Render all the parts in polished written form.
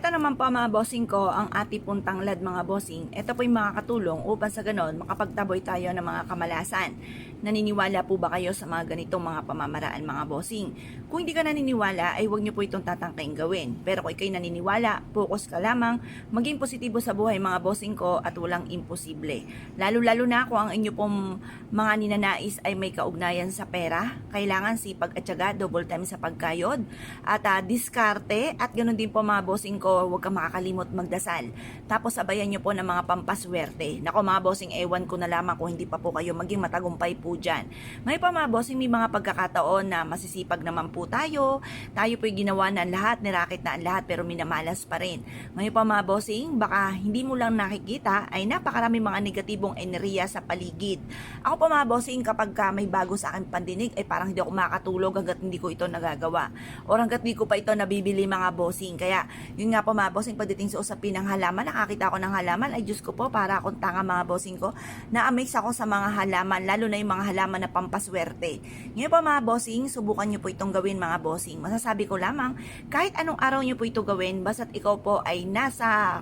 Eto naman po mga bossing ko, ang ati pong tanglad mga bossing. Ito po yung makakatulong upang sa ganon makapagtaboy tayo ng mga kamalasan. Naniniwala po ba kayo sa mga ganitong mga pamamaraan mga bossing? Kung hindi ka naniniwala ay huwag niyo po itong tatangkaing gawin. Pero kung ikaw'y naniniwala, focus ka lamang, maging positibo sa buhay mga bossing ko at walang imposible. Lalo-lalo na kung ang inyo pong mga ninanais ay may kaugnayan sa pera, kailangan sipag at syaga, double time sa pagkayod at diskarte at ganoon din po mga bossing ko, huwag kang makakalimot magdasal. Tapos sabayan nyo po ng mga pampaswerte. Nako mga bossing, ewan ko na lamang kung hindi pa po kayo maging matagumpay po dyan. May pa mga bossing, may mga pagkakataon na masisipag naman po tayo. Tayo po'y ginawa na ang lahat, nirakit na ang lahat, pero minamalas pa rin. Ngayon pa mga bossing, baka hindi mo lang nakikita ay napakarami mga negatibong enerhiya sa paligid. Ako pa mga bossing, kapag may bago sa akin pandinig, ay parang hindi ako makatulog hanggat hindi ko ito nagagawa. O hanggat hindi ko pa ito nabibili mga bossing. Kaya yun nga po mga bossing, pagdating sa usapin ng halaman, nakakita ako ng halaman, ay Diyos ko po, para akong tanga mga bossing ko, na-amaze ako sa mga halaman, lalo na yung mga halaman na pampaswerte. Ngayon po mga bossing, subukan nyo po itong gawin mga bossing. Masasabi ko lamang, kahit anong araw nyo po ito gawin, basta't ikaw po ay nasa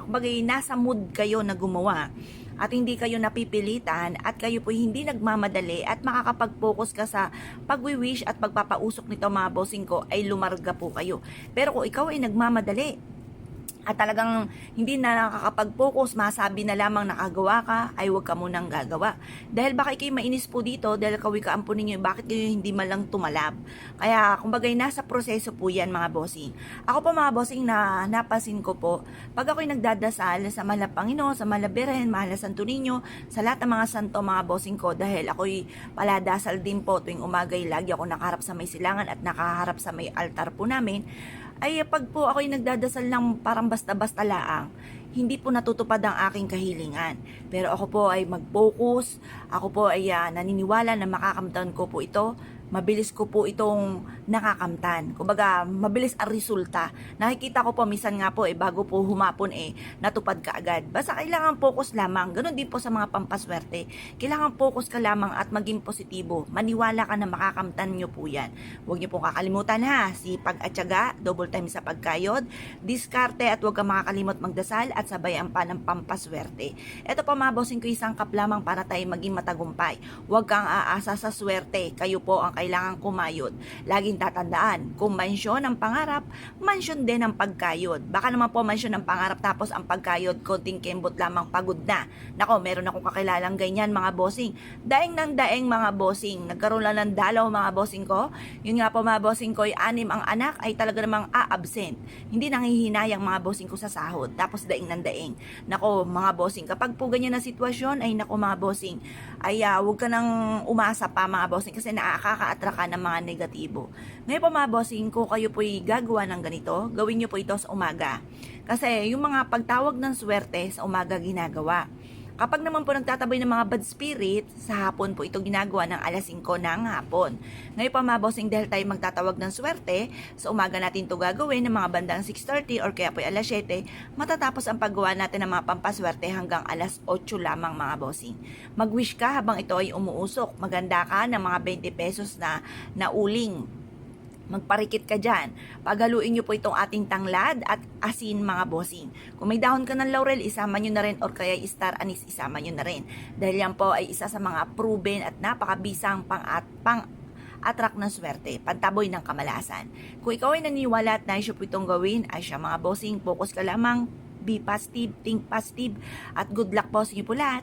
mood kayo na gumawa at hindi kayo napipilitan at kayo po hindi nagmamadali at makakapag-focus ka sa pagwi-wish at pagpapausok nito mga bossing ko, ay lumarga po kayo. Pero kung ikaw ay nagmamadali at talagang hindi na nakakapag-focus, masabi na lamang nakagawa ka, ay huwag ka munang gagawa. Dahil baka kayo mainis po dito, dahil kawi-kaampo ninyo, bakit kayo hindi malang tumalab? Kaya, kumbagay, nasa proseso po yan mga bossing. Ako po mga bossing, na napasin ko po, pag ako'y nagdadasal sa mahal na Panginoon, sa mahal na Birhen, mahal na Santo Niño, sa lahat ng mga santo mga bossing ko, dahil ako'y paladasal din po tuwing umagay, lagi ako nakaharap sa may silangan at nakaharap sa may altar po namin, ay pag po ako'y nagdadasal ng parang basta-basta laang, hindi po natutupad ang aking kahilingan. Pero ako po ay mag-focus, ako po ay naniniwala na makakamtan ko po ito, mabilis ko po itong nakakamtan. Kumbaga, mabilis ang resulta. Nakikita ko po, minsan nga po, bago po humapon, natupad ka agad. Basta kailangan focus lamang. Ganon din po sa mga pampaswerte. Kailangan focus ka lamang at maging positibo. Maniwala ka na makakamtan nyo po yan. Huwag nyo pong kakalimutan ha, sipag at syaga, double time sa pagkayod, diskarte at huwag kang makakalimot magdasal at sabayan pa ng pampaswerte. Ito po mga bossing ko, isang kap lamang para tayo maging matagumpay. Huwag kang aasa sa swerte. Kayo po ang kailangan kumayod. Laging tatandaan, kung mansyon ang pangarap, mansyon din ang pagkayod. Baka naman po mansyon ang pangarap tapos ang pagkayod, konting kembot lamang, pagod na. Nako, meron akong kakilalang ganyan mga bossing. Daeng ng daeng mga bossing. Nagkaroon lang ng dalaw mga bossing ko. Yun nga po mga bossing ko, 6 ang anak ay talaga namang a-absent. Hindi nanghihinayang mga bossing ko sa sahod. Tapos daeng ng daeng. Nako mga bossing, kapag po ganyan na sitwasyon, ay nako mga bossing, ay huwag ka nang umasa pa mga bossing kasi nakaka-attract ka ng mga negatibo. Ngayon po mga bossing, kung kayo po'y gagawa ng ganito, gawin nyo po ito sa umaga. Kasi yung mga pagtawag ng swerte sa umaga ginagawa. Kapag naman po nagtataboy ng mga bad spirit, sa hapon po ito ginagawa ng alas 5 ng hapon. Ngayon pa mga bossing, dahil tayo magtatawag ng swerte, sa umaga natin ito gagawin ng mga bandang 6:30 or kaya po alas 7, matatapos ang paggawa natin ng mga pampaswerte hanggang alas 8 lamang mga bossing. Mag-wish ka habang ito ay umuusok. Maganda ka ng mga 20 pesos na uling. Magparikit ka dyan. Paghaluin nyo po itong ating tanglad at asin mga bossing. Kung may dahon ka ng laurel, isama nyo na rin, or kaya star anise, isama nyo na rin. Dahil yan po ay isa sa mga proven at napakabisang pang-attract ng swerte, pantaboy ng kamalasan. Kung ikaw ay naniniwala at nais po itong gawin, ay siya mga bossing, focus ka lamang, be positive, think positive, at good luck po sa inyo po lahat.